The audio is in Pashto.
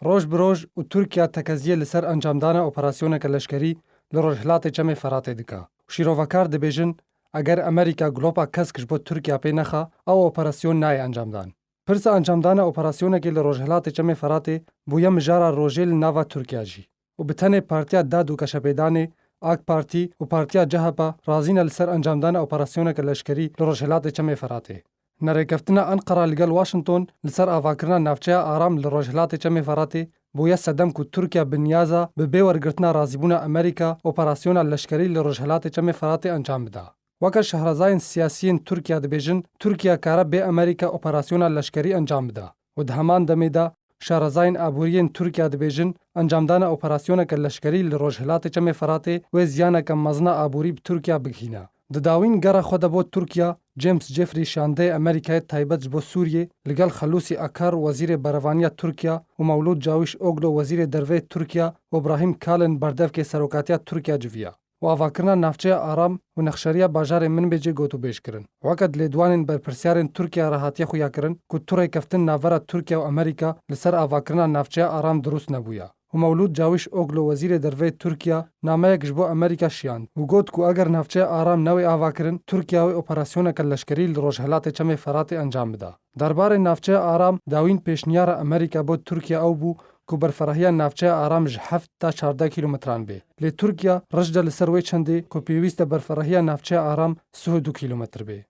روج بروج و تورکیا تکزیه لسر انجامدان اپراسیونک لشکری لروجهلات چم فرات دکا. و شیروکار دبیجن اگر امریکا گلوبا کسکش با ترکیه پی نخا او اپراسیون نای انجامدان. پرس انجامدان اپراسیونک لروجهلات چم فرات بویا مجارا روجل ناوا ترکیه جی. و بتنه پارتیا دادو کشپیدانه آک پارتی و پارتیا جهبا رازین لسر انجامدان اپراسیونک لشکری لروجهلات چم فراته. نرکفتنا انقره لگل واشنطن لسر آواکرنا نافچه آرام لروجهلات چم فراته بویا صدم کو ترکیه بنیازا به بیورگرتنا رازیبونا امریکا اپراسیون لشکری لروجهلات چم فراته انجام بده. وکر شهرزاین سیاسیین ترکیه دبیجن ترکیه کاره به امریکا اپراسیون لشکری انجام بده و دهمان دمیده شهرزاین آبوریین ترکیه دبیجن انجامدان اپراسیونک لشکری لروجهلات چم فراته و زیانک مزنا آبوری به ترکیه بگهینه. دداوین گره خود بود ترکیه جیمز جفری شانده امریکای تایبت بو سوریه لگل خلوصی اکار وزیر بروانی ترکیه و مولود جاویش اوگلو وزیر دروی ترکیه و ابراهیم کالن بردف که سروکاتیا ترکیه جویا و آواکرنا نافچه آرام و نخشریا باجار منبجه گوتو بیش کرن. وقت لیدوانین بر پرسیارن ترکیه راحتی خویا کرن که تورای کفتن ناورا ترکیه و امریکا لسر آواکرنا نافچه آرام درست نبویا. و مولود جاویش اوگلو وزیر دروی ترکیه نامه یک جبو امریکا شیاند و گوت کو اگر نافچه آرام نوی آواکرن ترکیه و اپراسیونک لشکری لروجهلات چم فرات انجام بده. درباره نافچه آرام داوین پیشنیار امریکا بود ترکیه او بو کو برفراهی نافچه آرام 7 تا 14 کیلومتران به. لی ترکیه رجد لسروی چنده کو پیوست برفراهی نافچه آرام 32 کیلومتر به.